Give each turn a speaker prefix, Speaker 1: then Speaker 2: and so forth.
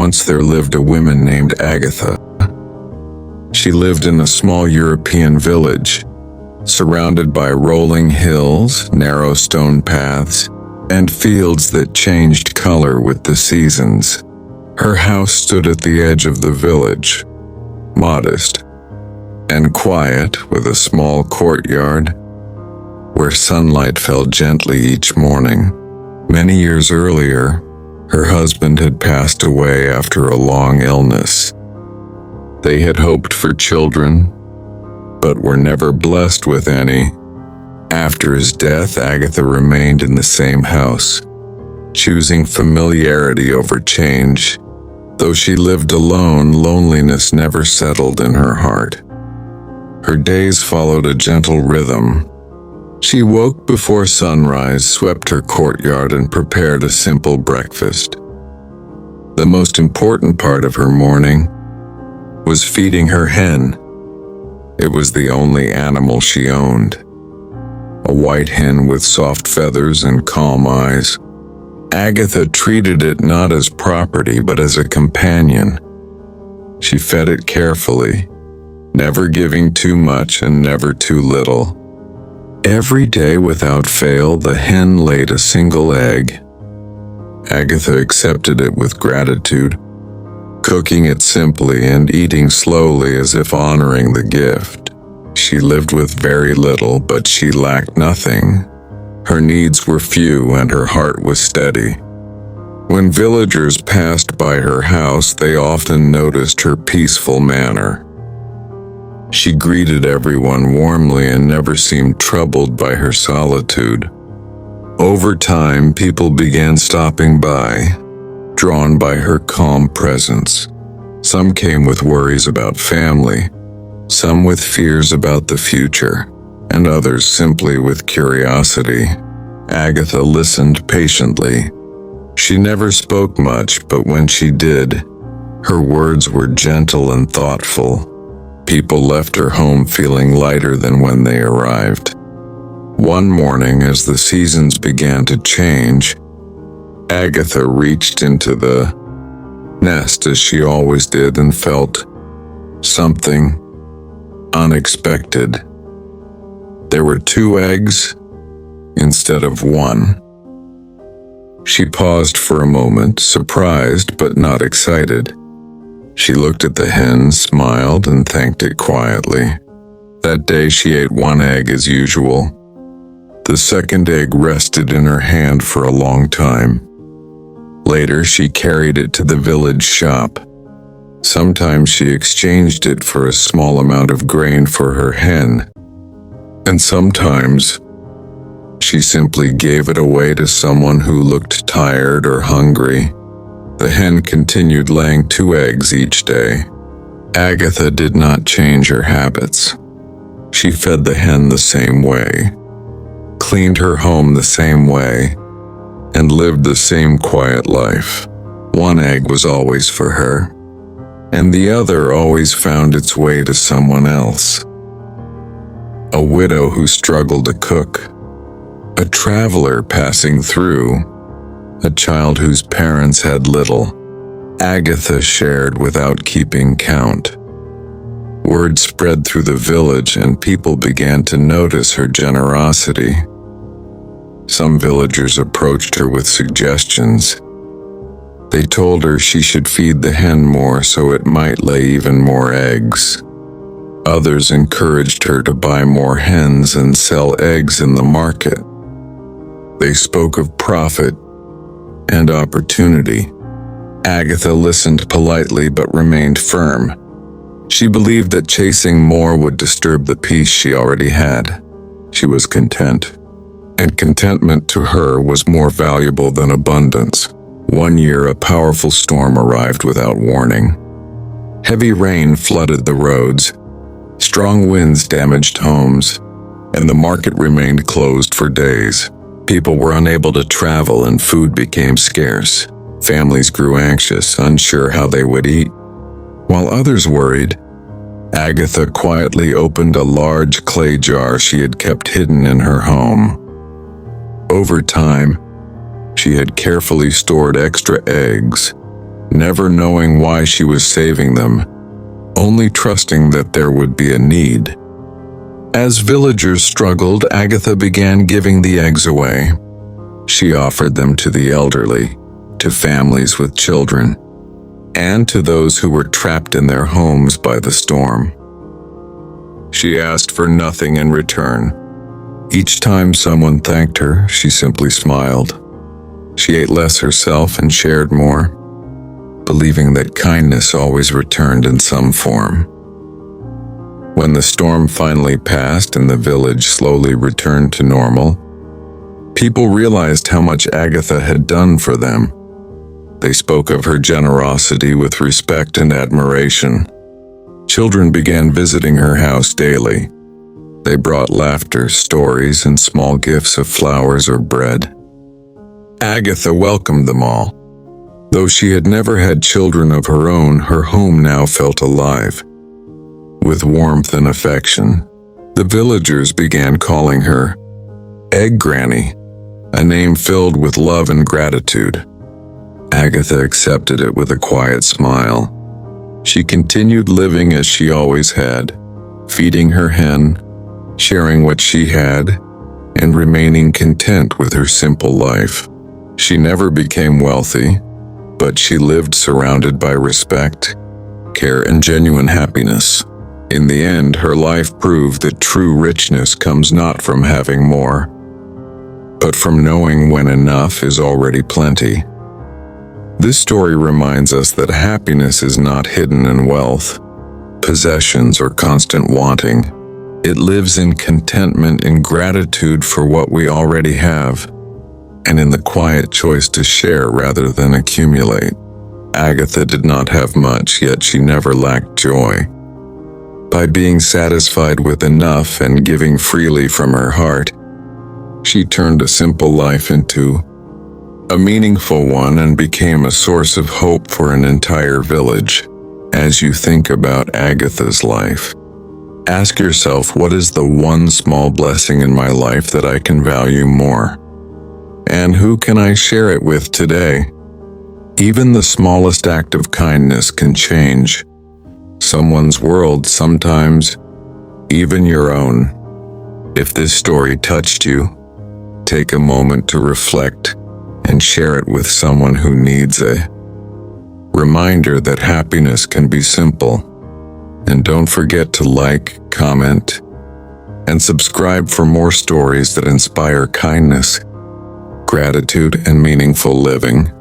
Speaker 1: Once there lived a woman named Agatha. She lived in a small European village, surrounded by rolling hills, narrow stone paths, and fields that changed color with the seasons. Her house stood at the edge of the village, modest and quiet, with a small courtyard where sunlight fell gently each morning. Many years earlier, her husband had passed away after a long illness. They had hoped for children, but were never blessed with any. After his death, Agatha remained in the same house, choosing familiarity over change. Though she lived alone, loneliness never settled in her heart. Her days followed a gentle rhythm. She woke before sunrise, swept her courtyard, and prepared a simple breakfast. The most important part of her morning was feeding her hen. It was the only animal she owned. A white hen with soft feathers and calm eyes. Agatha treated it not as property but as a companion. She fed it carefully, never giving too much and never too little. Every day without fail, the hen laid a single egg. Agatha accepted it with gratitude, cooking it simply and eating slowly as if honoring the gift. She lived with very little, but she lacked nothing. Her needs were few and her heart was steady. When villagers passed by her house, they often noticed her peaceful manner. She greeted everyone warmly and never seemed troubled by her solitude. Over time, people began stopping by, drawn by her calm presence. Some came with worries about family, some with fears about the future, and others simply with curiosity. Agatha listened patiently. She never spoke much, but when she did, her words were gentle and thoughtful. People left her home feeling lighter than when they arrived. One morning, as the seasons began to change, Agatha reached into the nest as she always did and felt something unexpected. There were 2 eggs instead of 1. She paused for a moment, surprised but not excited. She looked at the hen, smiled, and thanked it quietly. That day she ate 1 egg as usual. The second egg rested in her hand for a long time. Later, she carried it to the village shop. Sometimes she exchanged it for a small amount of grain for her hen, and sometimes she simply gave it away to someone who looked tired or hungry. The hen continued laying 2 eggs each day. Agatha did not change her habits. She fed the hen the same way, cleaned her home the same way, and lived the same quiet life. 1 egg was always for her, and the other always found its way to someone else. A widow who struggled to cook, a traveler passing through, a child whose parents had little. Agatha shared without keeping count. Word spread through the village and people began to notice her generosity. Some villagers approached her with suggestions. They told her she should feed the hen more so it might lay even more eggs. Others encouraged her to buy more hens and sell eggs in the market. They spoke of profit and opportunity. Agatha listened politely but remained firm. She believed that chasing more would disturb the peace she already had. She was content, and contentment to her was more valuable than abundance. One year, a powerful storm arrived without warning. Heavy rain flooded the roads, strong winds damaged homes, and the market remained closed for days. People were unable to travel and food became scarce. Families grew anxious, unsure how they would eat. While others worried, Agatha quietly opened a large clay jar she had kept hidden in her home. Over time, she had carefully stored extra eggs, never knowing why she was saving them, only trusting that there would be a need. As villagers struggled, Agatha began giving the eggs away. She offered them to the elderly, to families with children, and to those who were trapped in their homes by the storm. She asked for nothing in return. Each time someone thanked her, she simply smiled. She ate less herself and shared more, believing that kindness always returned in some form. When the storm finally passed and the village slowly returned to normal, people realized how much Agatha had done for them. They spoke of her generosity with respect and admiration. Children began visiting her house daily. They brought laughter, stories, and small gifts of flowers or bread. Agatha welcomed them all. Though she had never had children of her own, her home now felt alive. With warmth and affection, the villagers began calling her Egg Granny, a name filled with love and gratitude. Agatha accepted it with a quiet smile. She continued living as she always had, feeding her hen, sharing what she had, and remaining content with her simple life. She never became wealthy, but she lived surrounded by respect, care, and genuine happiness. In the end, her life proved that true richness comes not from having more, but from knowing when enough is already plenty. This story reminds us that happiness is not hidden in wealth, possessions, or constant wanting. It lives in contentment, in gratitude for what we already have, and in the quiet choice to share rather than accumulate. Agatha did not have much, yet she never lacked joy. By being satisfied with enough and giving freely from her heart, she turned a simple life into a meaningful one and became a source of hope for an entire village. As you think about Agatha's life, ask yourself, what is the one small blessing in my life that I can value more? And who can I share it with today? Even the smallest act of kindness can change someone's world, sometimes even your own. If this story touched you, take a moment to reflect and share it with someone who needs a reminder that happiness can be simple. And don't forget to like, comment, and subscribe for more stories that inspire kindness, gratitude, and meaningful living.